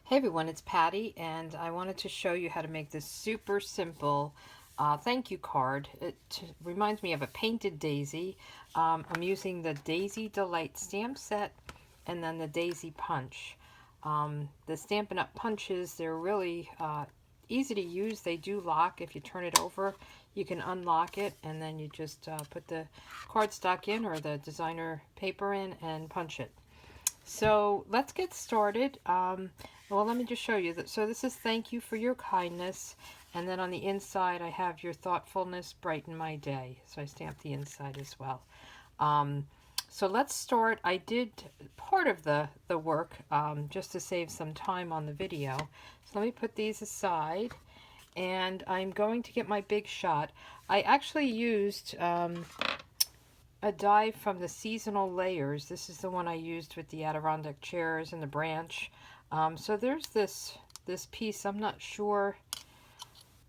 Hey everyone, it's Patty, and I wanted to show you how to make this super simple thank you card. It reminds me of a painted daisy. I'm using the Daisy Delight stamp set and then the Daisy Punch. The Stampin' Up! Punches, they're really easy to use. They do lock. If you turn it over, you can unlock it, and then you just put the cardstock in or the designer paper in and punch it. So let's get started. Well, let me just show you that. So this is thank you for your kindness. And then on the inside, I have your thoughtfulness brighten my day. So I stamped the inside as well. Um, so let's start. I did part of the work just to save some time on the video. So let me put these aside. And I'm going to get my big shot. I actually used a die from the seasonal layers. This is the one I used with the Adirondack chairs and the branch. So there's this piece. I'm not sure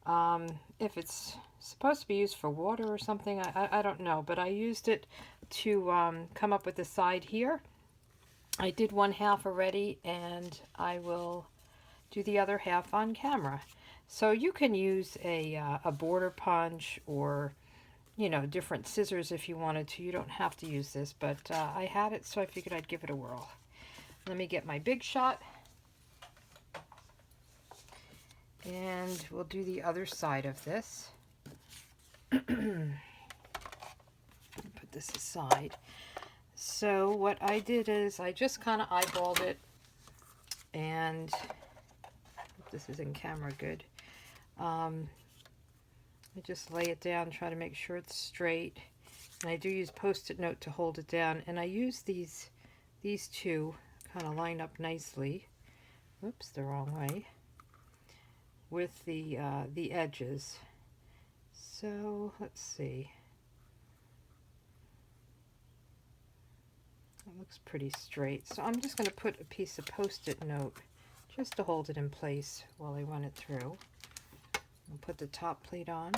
if it's supposed to be used for water or something. I don't know, but I used it to come up with the side here. I did one half already, and I will do the other half on camera. So you can use a border punch or different scissors if you wanted to. You don't have to use this, but I had it, so I figured I'd give it a whirl. Let me get my big shot, and we'll do the other side of this. Put this aside. So what I did is I just kind of eyeballed it, and this is in camera good. I just lay it down, try to make sure it's straight. And I do use Post-it note to hold it down. And I use these two kind of line up nicely. Oops, the wrong way. With the edges. So let's see. It looks pretty straight. So I'm just going to put a piece of Post-it note just to hold it in place while I run it through. I'll put the top plate on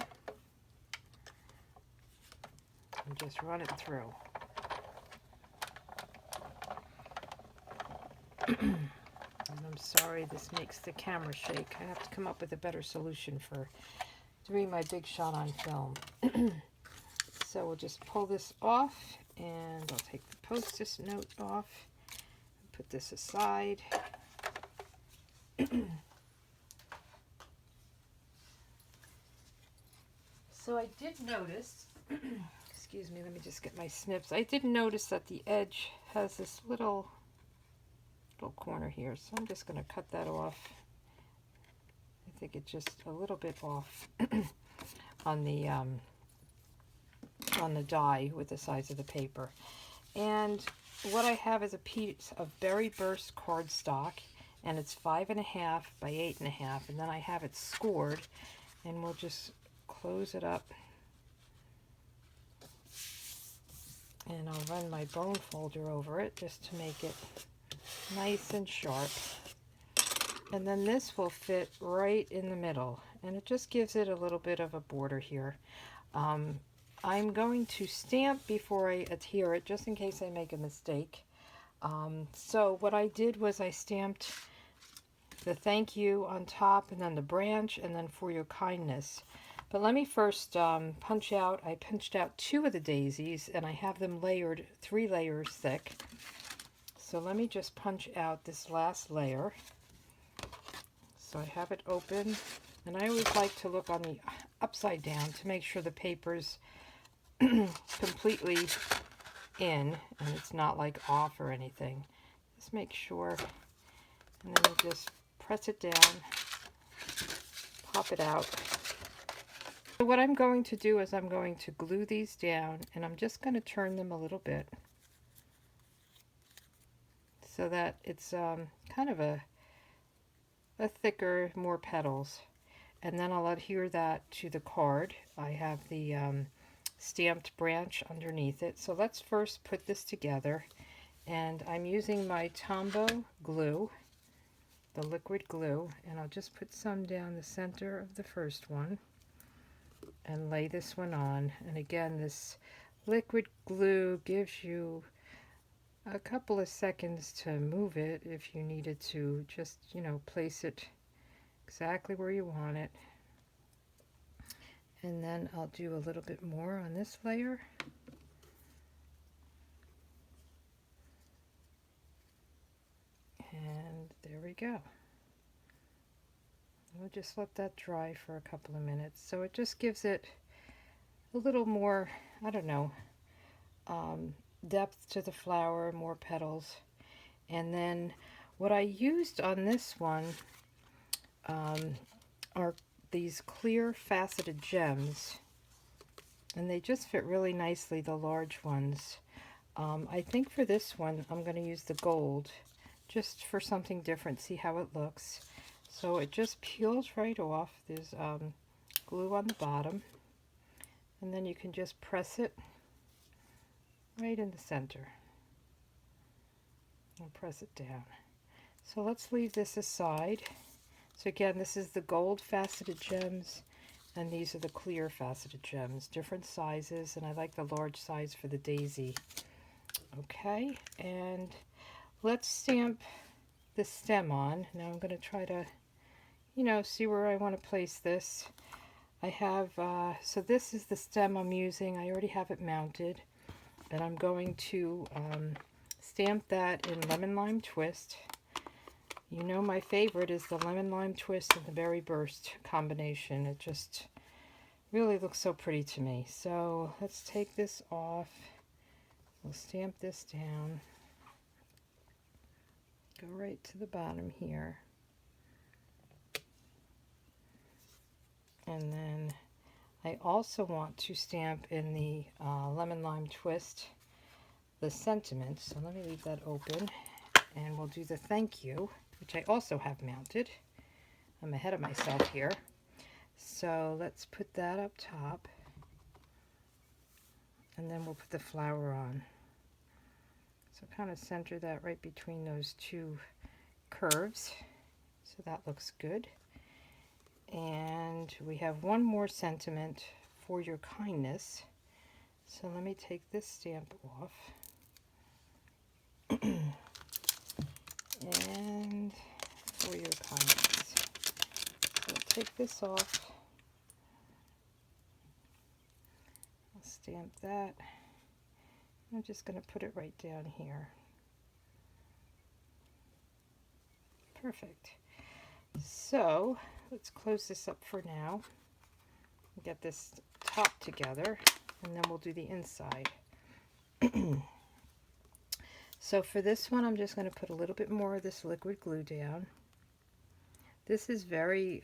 and just run it through. And I'm sorry this makes the camera shake. I have to come up with a better solution for doing my big shot on film. So we'll just pull this off, and I'll take the Post-it note off and put this aside. So I did notice, excuse me, let me just get my snips. I did notice that the edge has this little corner here, so I'm just going to cut that off. I think it's just a little bit off on the die with the size of the paper. And what I have is a piece of Berry Burst cardstock, and it's 5.5 by 8.5, and then I have it scored, and we'll just close it up, and I'll run my bone folder over it just to make it nice and sharp. And then this will fit right in the middle, and it just gives it a little bit of a border here. I'm going to stamp before I adhere it, just in case I make a mistake. So what I did was I stamped the thank you on top, and then the branch, and then for your kindness. But let me first punch out. I punched out 2 of the daisies, and I have them layered 3 layers thick. So let me just punch out this last layer. So I have it open, and I always like to look on the upside down to make sure the paper's completely in, and it's not like off or anything. Just make sure, and then you just press it down, pop it out. So what I'm going to do is I'm going to glue these down, and I'm just going to turn them a little bit so that it's kind of a thicker, more petals. And then I'll adhere that to the card. I have the stamped branch underneath it. So let's first put this together, and I'm using my Tombow glue, the liquid glue, and I'll just put some down the center of the first one and lay this one on. And again, this liquid glue gives you a couple of seconds to move it if you needed to. Just, you know, place it exactly where you want it. And then I'll do a little bit more on this layer. And there we go. We'll just let that dry for a couple of minutes. So it just gives it a little more, I don't know, depth to the flower, more petals. And then what I used on this one are these clear faceted gems, and they just fit really nicely, the large ones. I think for this one I'm going to use the gold just for something different, see how it looks. So it just peels right off. There's glue on the bottom, and then you can just press it right in the center and press it down. So let's leave this aside. So again, this is the gold faceted gems, and these are the clear faceted gems, different sizes, and I like the large size for the daisy. Okay, and let's stamp the stem on. Now I'm going to try to, you know, see where I want to place this. I have, so this is the stem I'm using. I already have it mounted, and I'm going to stamp that in Lemon Lime Twist. You know, my favorite is the Lemon Lime Twist and the Berry Burst combination. It just really looks so pretty to me. So let's take this off. We'll stamp this down. Go right to the bottom here. And then I also want to stamp in the Lemon Lime Twist the sentiment. So let me leave that open, and we'll do the thank you, which I also have mounted. I'm ahead of myself here. So let's put that up top, and then we'll put the flower on. So kind of center that right between those two curves. So that looks good. And we have one more sentiment, for your kindness. So let me take this stamp off. And for your kindness. So I'll take this off. I'll stamp that. I'm just going to put it right down here. Perfect. So let's close this up for now. Get this top together, and then we'll do the inside. So for this one, I'm just going to put a little bit more of this liquid glue down. This is very,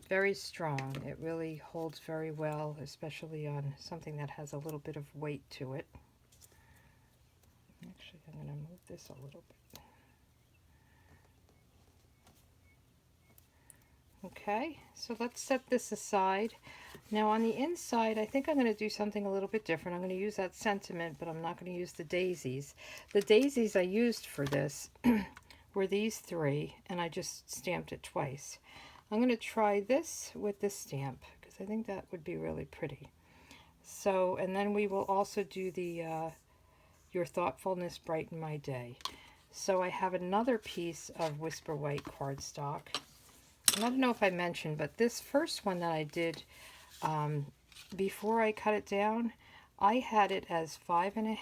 very strong. It really holds very well, especially on something that has a little bit of weight to it. Actually, I'm going to move this a little bit. Okay, so let's set this aside. Now on the inside, I think I'm going to do something a little bit different. I'm going to use that sentiment, but I'm not going to use the daisies. The daisies I used for this were these three, and I just stamped it twice. I'm going to try this with this stamp, because I think that would be really pretty. So, and then we will also do the Your Thoughtfulness Brighten My Day. So I have another piece of Whisper White cardstock. And I don't know if I mentioned, but this first one that I did, before I cut it down, I had it as 5.5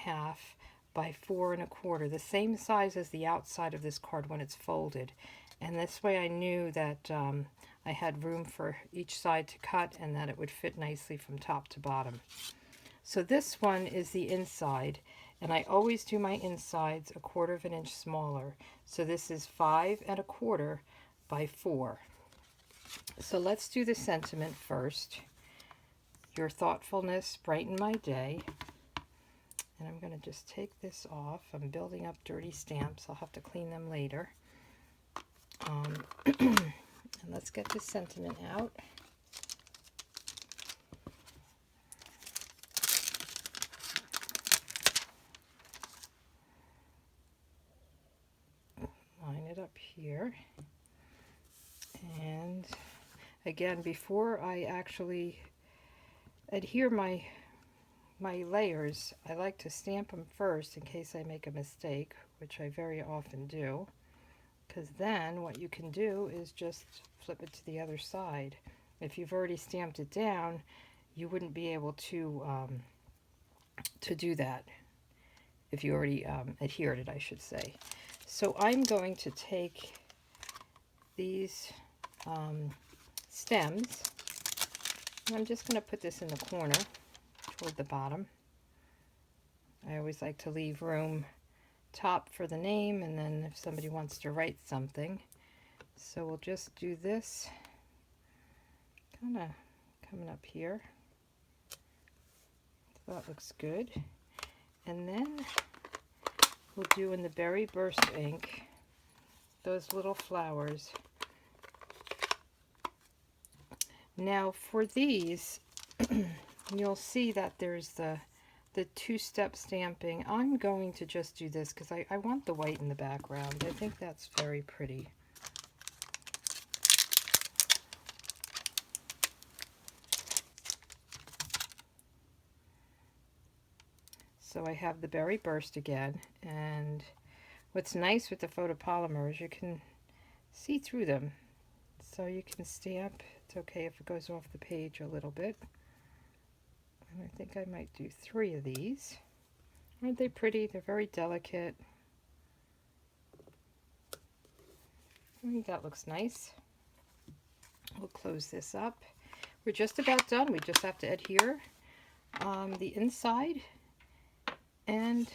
by 4.25, the same size as the outside of this card when it's folded. And this way I knew that I had room for each side to cut, and that it would fit nicely from top to bottom. So this one is the inside, and I always do my insides 1/4 inch smaller. So this is 5.25 by 4. So let's do the sentiment first. Your thoughtfulness brighten my day. And I'm going to just take this off. I'm building up dirty stamps. I'll have to clean them later. And let's get this sentiment out. Line it up here. And again, before I actually adhere my my layers, I like to stamp them first in case I make a mistake, which I very often do, because then what you can do is just flip it to the other side. If you've already stamped it down, you wouldn't be able to do that if you already adhered it, I should say. So I'm going to take these stems, and I'm just going to put this in the corner toward the bottom. I always like to leave room top for the name, and then if somebody wants to write something. So we'll just do this kind of coming up here. So that looks good. And then we'll do in the Berry Burst ink those little flowers. Now for these, you'll see that there's the two-step stamping. I'm going to just do this because I want the white in the background. I think that's very pretty. So I have the Berry Burst again, and what's nice with the photopolymers, you can see through them. So you can stamp. It's okay if it goes off the page a little bit. And I think I might do 3 of these. Aren't they pretty? They're very delicate. I think that looks nice. We'll close this up. We're just about done. We just have to adhere the inside and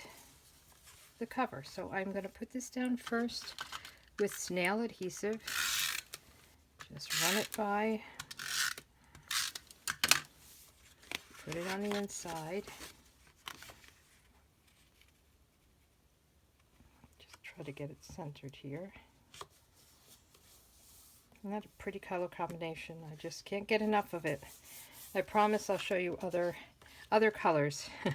the cover. So I'm going to put this down first with snail adhesive. Just run it by, put it on the inside. Just try to get it centered here. Isn't that a pretty color combination? I just can't get enough of it. I promise I'll show you other colors. I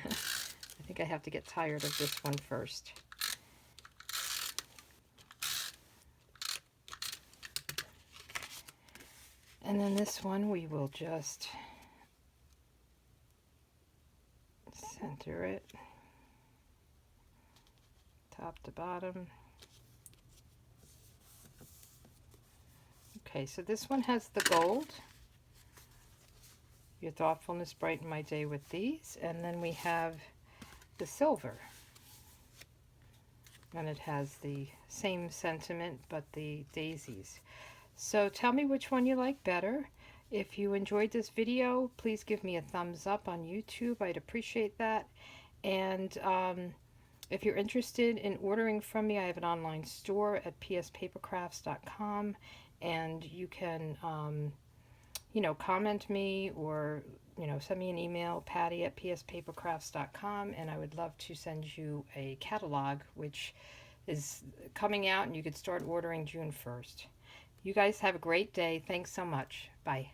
think I have to get tired of this one first. And then this one we will just center it, top to bottom. Okay, so this one has the gold. Your thoughtfulness brighten my day with these. And then we have the silver. And it has the same sentiment, but the daisies. So tell me which one you like better. If you enjoyed this video, please give me a thumbs up on YouTube. I'd appreciate that. And if you're interested in ordering from me, I have an online store at pspapercrafts.com, and you can, you know, comment me or, you know, send me an email, patty@pspapercrafts.com, and I would love to send you a catalog, which is coming out, and you could start ordering June 1st. You guys have a great day. Thanks so much. Bye.